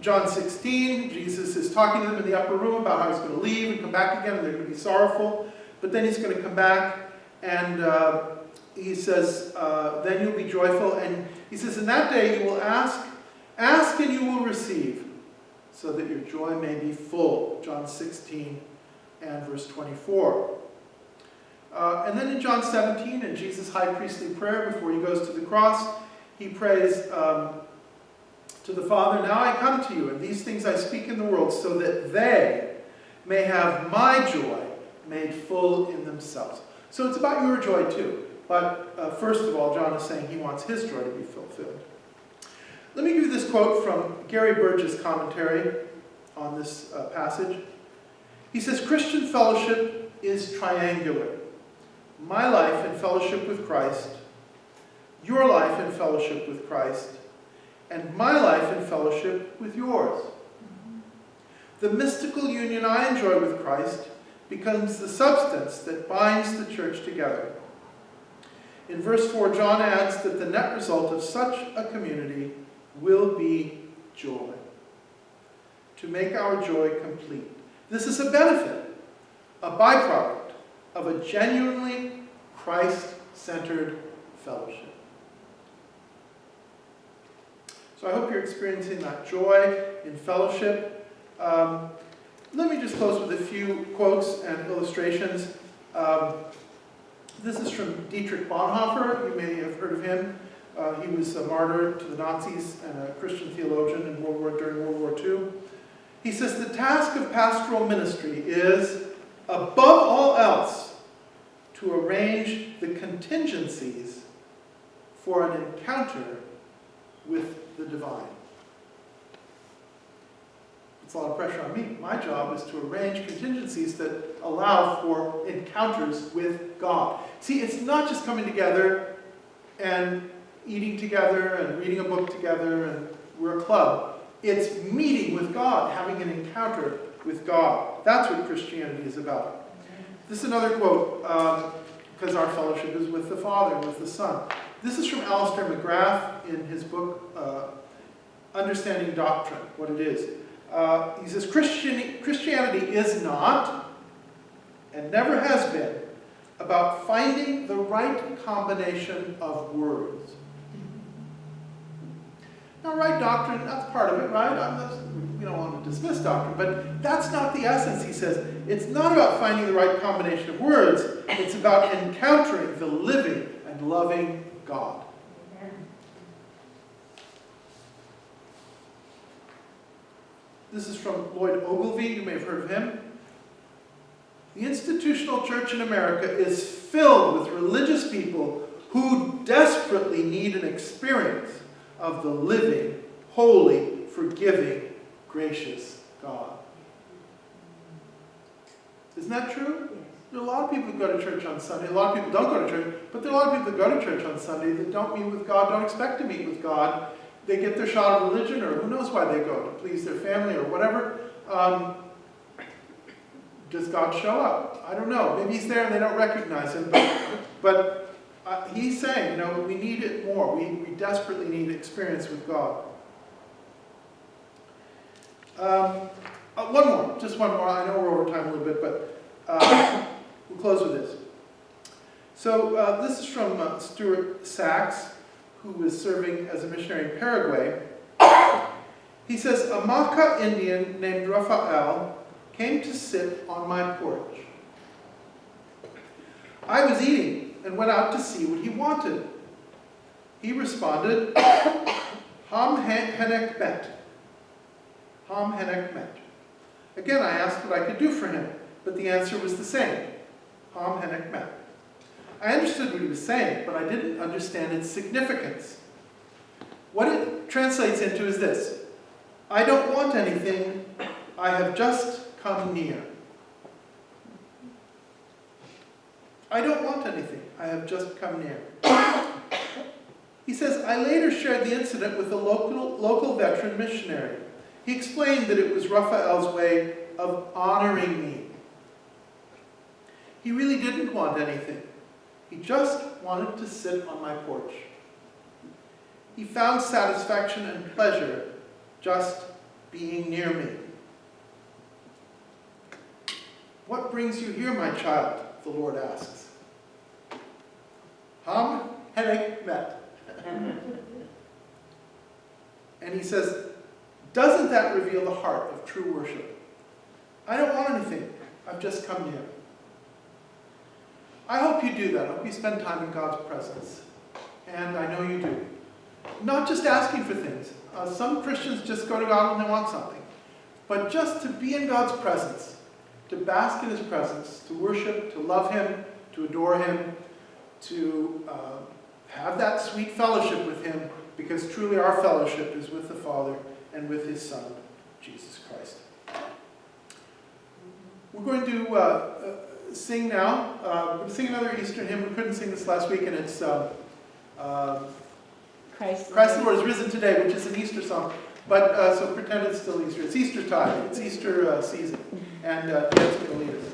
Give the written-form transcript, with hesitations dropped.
John 16, Jesus is talking to them in the upper room about how he's going to leave and come back again, and they're going to be sorrowful. But then he's going to come back, and he says, then you'll be joyful. And he says, in that day you will ask and you will receive, so that your joy may be full. John 16 and verse 24. And then in John 17, in Jesus' high priestly prayer before he goes to the cross, he prays to the Father, now I come to you, and these things I speak in the world, so that they may have my joy made full in themselves. So it's about your joy too. But first of all, John is saying he wants his joy to be fulfilled. Let me give you this quote from Gary Burge's commentary on this passage. He says, Christian fellowship is triangular. My life in fellowship with Christ, your life in fellowship with Christ, and my life in fellowship with yours. The mystical union I enjoy with Christ becomes the substance that binds the church together. In verse 4, John adds that the net result of such a community will be joy, to make our joy complete. This is a benefit, a byproduct of a genuinely Christ-centered fellowship. So I hope you're experiencing that joy in fellowship. Let me just close with a few quotes and illustrations. This is from Dietrich Bonhoeffer. You may have heard of him. He was a martyr to the Nazis and a Christian theologian in during World War II. He says, the task of pastoral ministry is, above all else, to arrange the contingencies for an encounter with the divine. It's a lot of pressure on me. My job is to arrange contingencies that allow for encounters with God. See, it's not just coming together and eating together and reading a book together and we're a club. It's meeting with God, having an encounter with God. That's what Christianity is about. This is another quote, because our fellowship is with the Father and with the Son. This is from Alistair McGrath in his book, Understanding Doctrine, what it is. He says, Christianity is not, and never has been, about finding the right combination of words. Now, right doctrine, that's part of it, right? We don't want to dismiss doctrine, but that's not the essence, he says. It's not about finding the right combination of words. It's about encountering the living and loving God. This is from Lloyd Ogilvie. You may have heard of him. The institutional church in America is filled with religious people who desperately need an experience of the living, holy, forgiving, gracious God. Isn't that true? There are a lot of people who go to church on Sunday. A lot of people don't go to church, but there are a lot of people that go to church on Sunday that don't meet with God, don't expect to meet with God. They get their shot of religion, or who knows why they go, to please their family or whatever. Does God show up? I don't know. Maybe he's there and they don't recognize him, but he's saying, we need it more. We desperately need experience with God. One more. I know we're over time a little bit, but we'll close with this. So this is from Stuart Sachs, who was serving as a missionary in Paraguay. He says, a Maka Indian named Raphael came to sit on my porch. I was eating and went out to see what he wanted. He responded, Ham Henek Met. Ham Henek Met. Again, I asked what I could do for him, but the answer was the same. Ham Henek Met. I understood what he was saying, but I didn't understand its significance. What it translates into is this: I don't want anything, I have just come near. I don't want anything, I have just come near. He says, I later shared the incident with a local veteran missionary. He explained that it was Raphael's way of honoring me. He really didn't want anything. He just wanted to sit on my porch. He found satisfaction and pleasure just being near me. What brings you here, my child? The Lord asks. Hum, headache, met. And he says, doesn't that reveal the heart of true worship? I don't want anything. I've just come near. I hope you do that. I hope you spend time in God's presence. And I know you do. Not just asking for things. Some Christians just go to God when they want something. But just to be in God's presence, to bask in his presence, to worship, to love him, to adore him, to have that sweet fellowship with him, because truly our fellowship is with the Father and with his Son, Jesus Christ. We're going to sing now. We're going to sing another Easter hymn. We couldn't sing this last week, and it's Christ the Lord is risen today, which is an Easter song. But so pretend it's still Easter. It's Easter time. It's Easter season. And Ed's going to lead us.